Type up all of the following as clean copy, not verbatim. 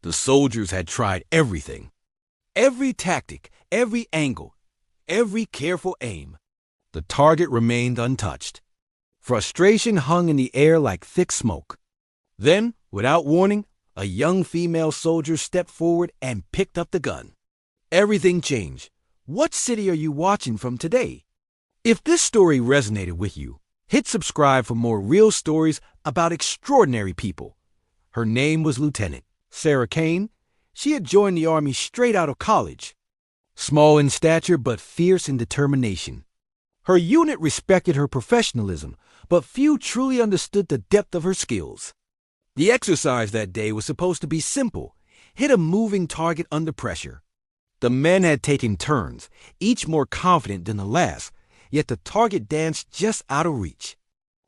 The soldiers had tried everything. Every tactic, every angle, every careful aim. The target remained untouched. Frustration hung in the air like thick smoke. Then, without warning, a young female soldier stepped forward and picked up the gun. Everything changed. What city are you watching from today? If this story resonated with you, hit subscribe for more real stories about extraordinary people. Her name was Lieutenant Sarah Kane. She had joined the Army straight out of college. Small in stature but fierce in determination. Her unit respected her professionalism, but few truly understood the depth of her skills. The exercise that day was supposed to be simple: hit a moving target under pressure. The men had taken turns, each more confident than the last, yet the target danced just out of reach.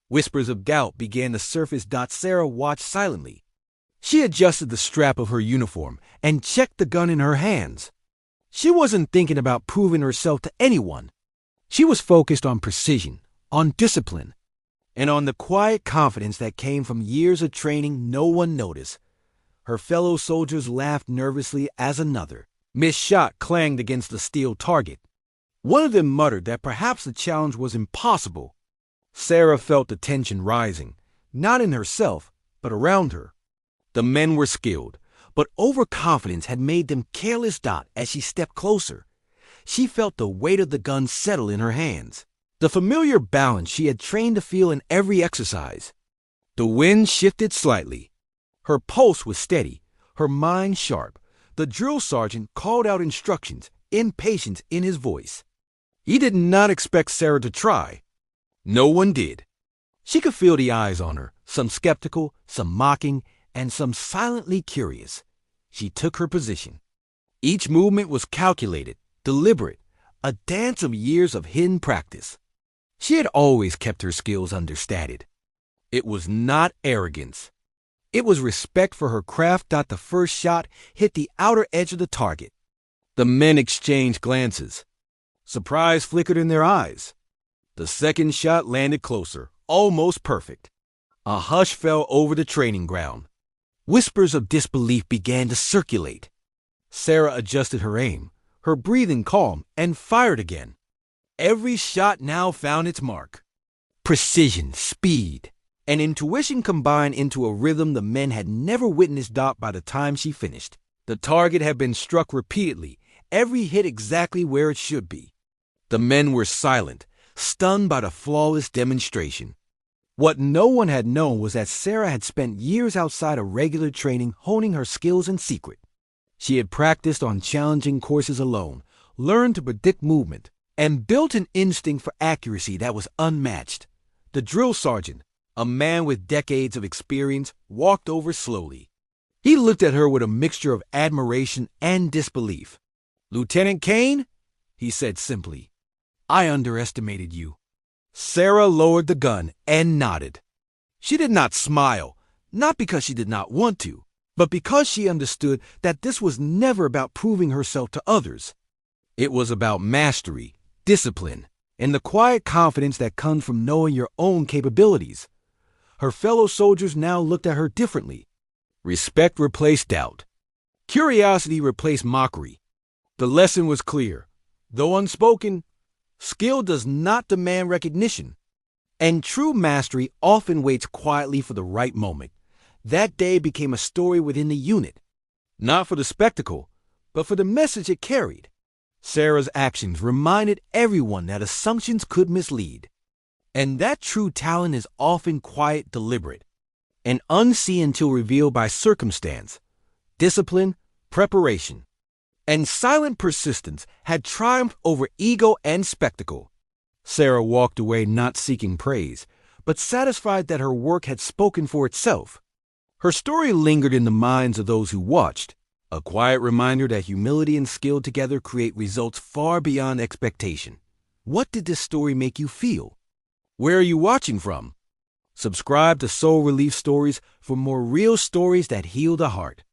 Whispers of doubt began to surface. Sarah watched silently. She adjusted the strap of her uniform and checked the gun in her hands. She wasn't thinking about proving herself to anyone. She was focused on precision, on discipline, and on the quiet confidence that came from years of training no one noticed. Her fellow soldiers laughed nervously as another missed shot clanged against the steel target. One of them muttered that perhaps the challenge was impossible. Sarah felt the tension rising, not in herself, but around her. The men were skilled, but overconfidence had made them careless. As she stepped closer, she felt the weight of the gun settle in her hands, the familiar balance she had trained to feel in every exercise. The wind shifted slightly. Her pulse was steady, her mind sharp. The drill sergeant called out instructions, impatience in his voice. He did not expect Sarah to try. No one did. She could feel the eyes on her, some skeptical, some mocking, and some silently curious. She took her position. Each movement was calculated, deliberate, a dance of years of hidden practice. She had always kept her skills understated. It was not arrogance. It was respect for her craft. The first shot hit the outer edge of the target. The men exchanged glances. Surprise flickered in their eyes. The second shot landed closer, almost perfect. A hush fell over the training ground. Whispers of disbelief began to circulate. Sarah adjusted her aim, her breathing calm, and fired again. Every shot now found its mark. Precision, speed, and intuition combined into a rhythm the men had never witnessed. By the time she finished, the target had been struck repeatedly, every hit exactly where it should be. The men were silent, stunned by the flawless demonstration. What no one had known was that Sarah had spent years outside of regular training honing her skills in secret. She had practiced on challenging courses alone, learned to predict movement, and built an instinct for accuracy that was unmatched. The drill sergeant, a man with decades of experience, walked over slowly. He looked at her with a mixture of admiration and disbelief. "Lieutenant Kane," he said simply, "I underestimated you." Sarah lowered the gun and nodded. She did not smile, not because she did not want to, but because she understood that this was never about proving herself to others. It was about mastery, discipline, and the quiet confidence that comes from knowing your own capabilities. Her fellow soldiers now looked at her differently. Respect replaced doubt. Curiosity replaced mockery. The lesson was clear. Though unspoken, skill does not demand recognition, and true mastery often waits quietly for the right moment. That day became a story within the unit, not for the spectacle, but for the message it carried. Sarah's actions reminded everyone that assumptions could mislead, and that true talent is often quiet, deliberate, and unseen until revealed by circumstance, discipline, preparation. And silent persistence had triumphed over ego and spectacle. Sarah walked away not seeking praise, but satisfied that her work had spoken for itself. Her story lingered in the minds of those who watched, a quiet reminder that humility and skill together create results far beyond expectation. What did this story make you feel? Where are you watching from? Subscribe to Soul Relief Stories for more real stories that heal the heart.